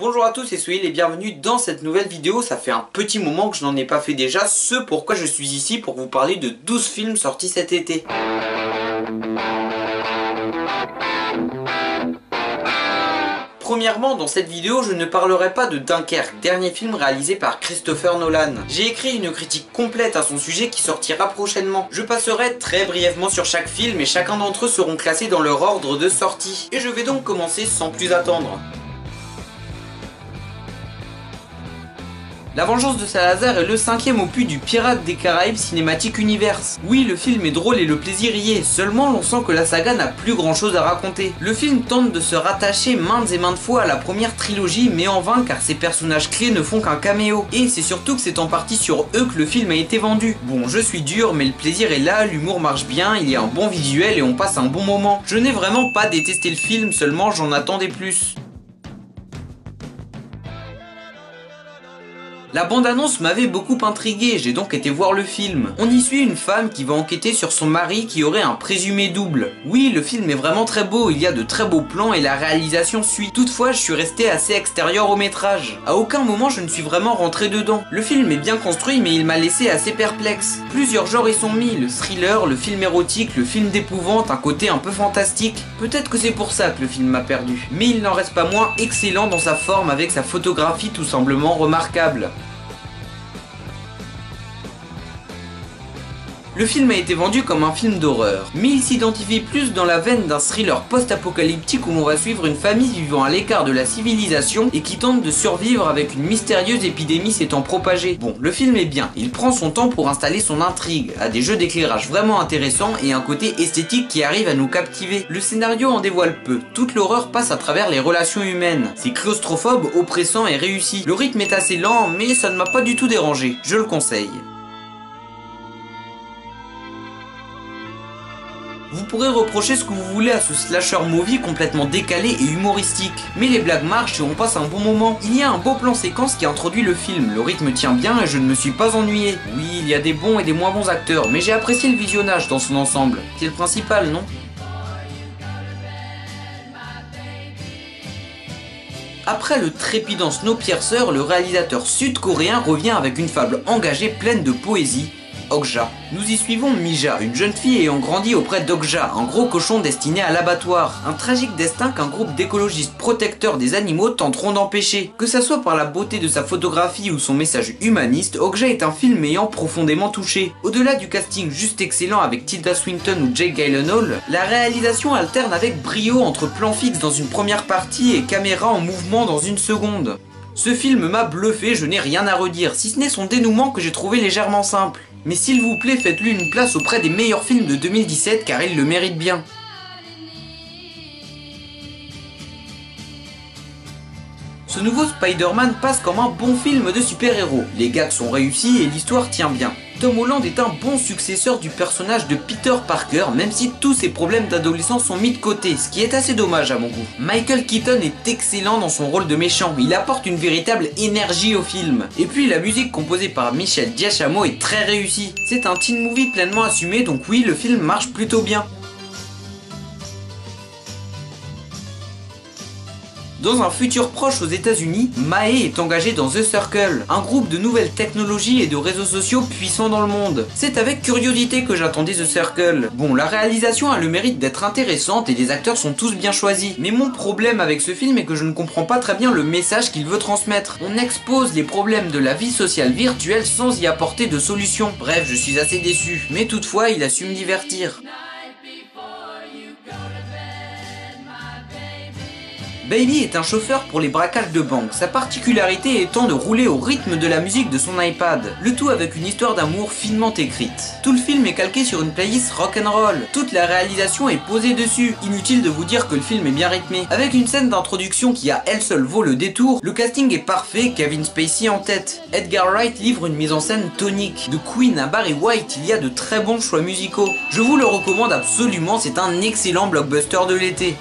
Bonjour à tous, c'est Soil et bienvenue dans cette nouvelle vidéo. Ça fait un petit moment que je n'en ai pas fait déjà, ce pourquoi je suis ici pour vous parler de 12 films sortis cet été. Premièrement, dans cette vidéo, je ne parlerai pas de Dunkerque, dernier film réalisé par Christopher Nolan. J'ai écrit une critique complète à son sujet qui sortira prochainement. Je passerai très brièvement sur chaque film et chacun d'entre eux seront classés dans leur ordre de sortie. Et je vais donc commencer sans plus attendre. La Vengeance de Salazar est le 5e opus du Pirates des Caraïbes Cinematic Universe. Oui, le film est drôle et le plaisir y est, seulement l'on sent que la saga n'a plus grand chose à raconter. Le film tente de se rattacher maintes et maintes fois à la première trilogie, mais en vain car ses personnages clés ne font qu'un caméo. Et c'est surtout que c'est en partie sur eux que le film a été vendu. Bon, je suis dur, mais le plaisir est là, l'humour marche bien, il y a un bon visuel et on passe un bon moment. Je n'ai vraiment pas détesté le film, seulement j'en attendais plus. La bande-annonce m'avait beaucoup intrigué, j'ai donc été voir le film. On y suit une femme qui va enquêter sur son mari qui aurait un présumé double. Oui, le film est vraiment très beau, il y a de très beaux plans et la réalisation suit. Toutefois, je suis resté assez extérieur au métrage. À aucun moment je ne suis vraiment rentré dedans. Le film est bien construit mais il m'a laissé assez perplexe. Plusieurs genres y sont mis, le thriller, le film érotique, le film d'épouvante, un côté un peu fantastique. Peut-être que c'est pour ça que le film m'a perdu. Mais il n'en reste pas moins excellent dans sa forme avec sa photographie tout simplement remarquable. Le film a été vendu comme un film d'horreur, mais il s'identifie plus dans la veine d'un thriller post-apocalyptique où l'on va suivre une famille vivant à l'écart de la civilisation et qui tente de survivre avec une mystérieuse épidémie s'étant propagée. Bon, le film est bien, il prend son temps pour installer son intrigue, a des jeux d'éclairage vraiment intéressants et un côté esthétique qui arrive à nous captiver. Le scénario en dévoile peu, toute l'horreur passe à travers les relations humaines. C'est claustrophobe, oppressant et réussi. Le rythme est assez lent, mais ça ne m'a pas du tout dérangé, je le conseille. Vous pourrez reprocher ce que vous voulez à ce slasher movie complètement décalé et humoristique, mais les blagues marchent et on passe un bon moment. Il y a un beau plan séquence qui introduit le film, le rythme tient bien et je ne me suis pas ennuyé. Oui, il y a des bons et des moins bons acteurs, mais j'ai apprécié le visionnage dans son ensemble. C'est le principal, non ? Après le trépidant Snowpiercer, le réalisateur sud-coréen revient avec une fable engagée pleine de poésie, Okja. Nous y suivons Mija, une jeune fille ayant grandi auprès d'Okja, un gros cochon destiné à l'abattoir. Un tragique destin qu'un groupe d'écologistes protecteurs des animaux tenteront d'empêcher. Que ça soit par la beauté de sa photographie ou son message humaniste, Okja est un film ayant profondément touché. Au-delà du casting juste excellent avec Tilda Swinton ou Jake Gyllenhaal, la réalisation alterne avec brio entre plans fixes dans une première partie et caméra en mouvement dans une seconde. Ce film m'a bluffé, je n'ai rien à redire, si ce n'est son dénouement que j'ai trouvé légèrement simple. Mais s'il vous plaît, faites-lui une place auprès des meilleurs films de 2017 car il le mérite bien. Ce nouveau Spider-Man passe comme un bon film de super-héros. Les gags sont réussis et l'histoire tient bien. Tom Holland est un bon successeur du personnage de Peter Parker, même si tous ses problèmes d'adolescent sont mis de côté, ce qui est assez dommage à mon goût. Michael Keaton est excellent dans son rôle de méchant, il apporte une véritable énergie au film. Et puis la musique composée par Michel Giacchino est très réussie. C'est un teen movie pleinement assumé, donc oui, le film marche plutôt bien. Dans un futur proche aux États-Unis, Mae est engagé dans The Circle, un groupe de nouvelles technologies et de réseaux sociaux puissants dans le monde. C'est avec curiosité que j'attendais The Circle. Bon, la réalisation a le mérite d'être intéressante et les acteurs sont tous bien choisis. Mais mon problème avec ce film est que je ne comprends pas très bien le message qu'il veut transmettre. On expose les problèmes de la vie sociale virtuelle sans y apporter de solution. Bref, je suis assez déçu. Mais toutefois, il a su me divertir. Baby est un chauffeur pour les braquages de banque, sa particularité étant de rouler au rythme de la musique de son iPad, le tout avec une histoire d'amour finement écrite. Tout le film est calqué sur une playlist rock'n'roll, toute la réalisation est posée dessus, inutile de vous dire que le film est bien rythmé. Avec une scène d'introduction qui à elle seule vaut le détour, le casting est parfait, Kevin Spacey en tête. Edgar Wright livre une mise en scène tonique. De Queen à Barry White, il y a de très bons choix musicaux. Je vous le recommande absolument, c'est un excellent blockbuster de l'été.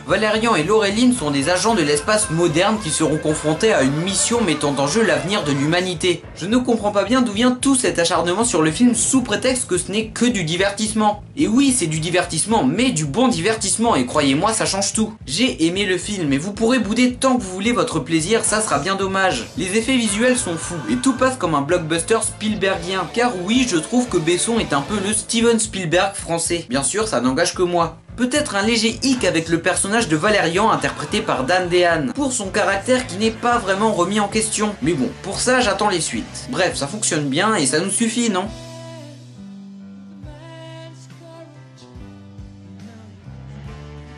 Valérian et Laureline sont des agents de l'espace moderne qui seront confrontés à une mission mettant en jeu l'avenir de l'humanité. Je ne comprends pas bien d'où vient tout cet acharnement sur le film sous prétexte que ce n'est que du divertissement. Et oui, c'est du divertissement, mais du bon divertissement, et croyez-moi, ça change tout. J'ai aimé le film, et vous pourrez bouder tant que vous voulez votre plaisir, ça sera bien dommage. Les effets visuels sont fous, et tout passe comme un blockbuster Spielbergien. Car oui, je trouve que Besson est un peu le Steven Spielberg français. Bien sûr, ça n'engage que moi. Peut-être un léger hic avec le personnage de Valérian interprété par Dan Dehan, pour son caractère qui n'est pas vraiment remis en question. Mais bon, pour ça j'attends les suites. Bref, ça fonctionne bien et ça nous suffit, non ?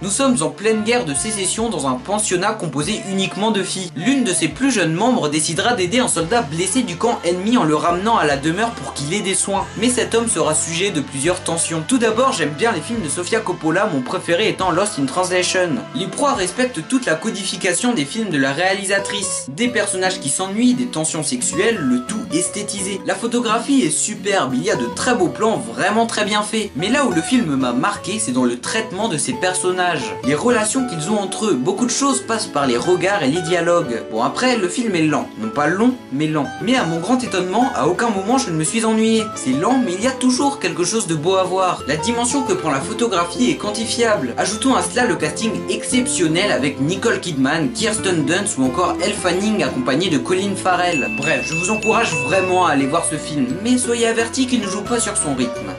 Nous sommes en pleine guerre de sécession dans un pensionnat composé uniquement de filles. L'une de ses plus jeunes membres décidera d'aider un soldat blessé du camp ennemi en le ramenant à la demeure pour qu'il ait des soins. Mais cet homme sera sujet de plusieurs tensions. Tout d'abord, j'aime bien les films de Sofia Coppola, mon préféré étant Lost in Translation. Les proies respectent toute la codification des films de la réalisatrice. Des personnages qui s'ennuient, des tensions sexuelles, le tout esthétisé. La photographie est superbe, il y a de très beaux plans vraiment très bien faits. Mais là où le film m'a marqué, c'est dans le traitement de ses personnages. Les relations qu'ils ont entre eux, beaucoup de choses passent par les regards et les dialogues. Bon après, le film est lent, non pas long, mais lent. Mais à mon grand étonnement, à aucun moment je ne me suis ennuyé. C'est lent, mais il y a toujours quelque chose de beau à voir. La dimension que prend la photographie est quantifiable. Ajoutons à cela le casting exceptionnel avec Nicole Kidman, Kirsten Dunst ou encore Elle Fanning accompagnée de Colin Farrell. Bref, je vous encourage vraiment à aller voir ce film, mais soyez avertis qu'il ne joue pas sur son rythme.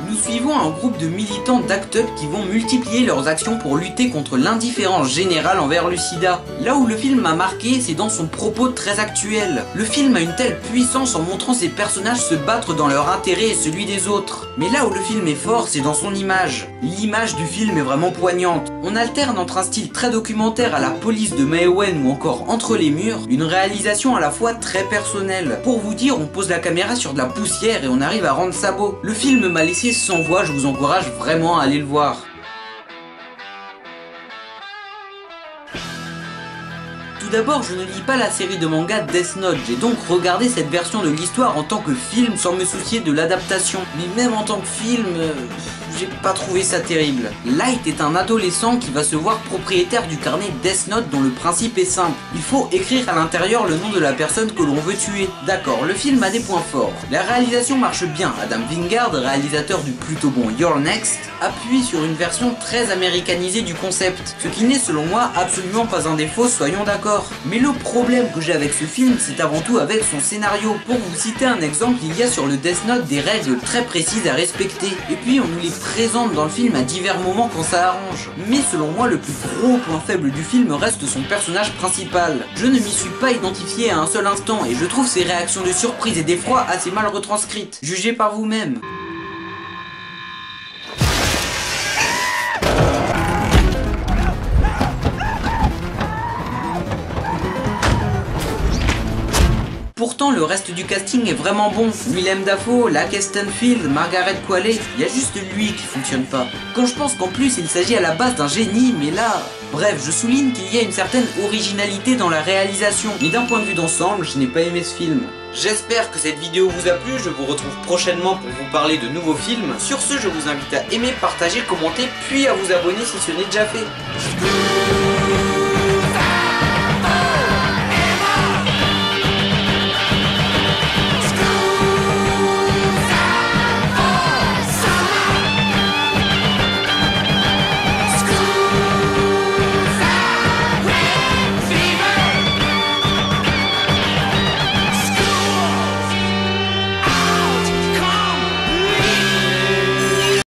Nous suivons un groupe de militants d'ACT UP qui vont multiplier leurs actions pour lutter contre l'indifférence générale envers le sida. Là où le film m'a marqué, c'est dans son propos très actuel. Le film a une telle puissance en montrant ses personnages se battre dans leur intérêt et celui des autres. Mais là où le film est fort, c'est dans son image. L'image du film est vraiment poignante. On alterne entre un style très documentaire à la Police de Mae West ou encore Entre les murs, une réalisation à la fois très personnelle. Pour vous dire, on pose la caméra sur de la poussière et on arrive à rendre ça beau. Le film m'a laissé sans voix, je vous encourage vraiment à aller le voir. Tout d'abord, je ne lis pas la série de manga Death Note, j'ai donc regardé cette version de l'histoire en tant que film sans me soucier de l'adaptation. Mais même en tant que film, j'ai pas trouvé ça terrible. Light est un adolescent qui va se voir propriétaire du carnet Death Note dont le principe est simple. Il faut écrire à l'intérieur le nom de la personne que l'on veut tuer. D'accord, le film a des points forts. La réalisation marche bien. Adam Wingard, réalisateur du plutôt bon You're Next, appuie sur une version très américanisée du concept. Ce qui n'est selon moi absolument pas un défaut, soyons d'accord. Mais le problème que j'ai avec ce film, c'est avant tout avec son scénario. Pour vous citer un exemple, il y a sur le Death Note des règles très précises à respecter. Et puis on nous les présente dans le film à divers moments quand ça arrange. Mais selon moi, le plus gros point faible du film reste son personnage principal. Je ne m'y suis pas identifié à un seul instant et je trouve ses réactions de surprise et d'effroi assez mal retranscrites. Jugez par vous-même. Pourtant, le reste du casting est vraiment bon. Willem Dafoe, Lakeith Stanfield, Margaret Qualley, il y a juste lui qui fonctionne pas. Quand je pense qu'en plus il s'agit à la base d'un génie, mais là... Bref, je souligne qu'il y a une certaine originalité dans la réalisation. Mais d'un point de vue d'ensemble, je n'ai pas aimé ce film. J'espère que cette vidéo vous a plu, je vous retrouve prochainement pour vous parler de nouveaux films. Sur ce, je vous invite à aimer, partager, commenter, puis à vous abonner si ce n'est déjà fait.